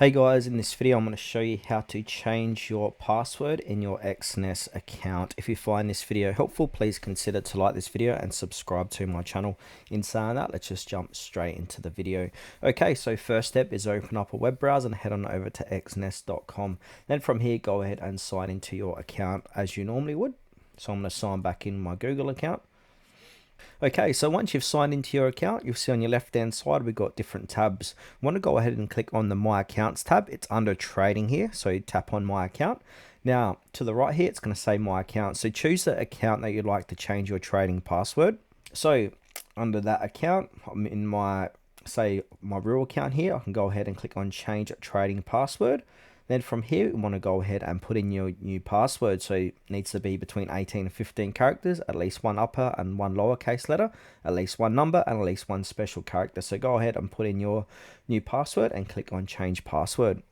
Hey guys, in this video I'm going to show you how to change your password in your Exness account. If you find this video helpful, please consider to like this video and subscribe to my channel. In saying that, let's just jump straight into the video. Okay, so first step is open up a web browser and head on over to exness.com. Then from here, go ahead and sign into your account as you normally would. So I'm going to sign back in my Google account. Okay, so once you've signed into your account, you'll see on your left hand side we've got different tabs. You want to go ahead and click on the My Accounts tab. It's under Trading here, so you tap on My Account. Now to the right here, it's going to say My Account. So choose the account that you'd like to change your trading password. So under that account, I'm in my real account here. I can go ahead and click on Change Trading Password. Then from here, we want to go ahead and put in your new password. So it needs to be between 18 and 15 characters, at least one upper and one lowercase letter, at least one number, and at least one special character. So go ahead and put in your new password and click on Change Password.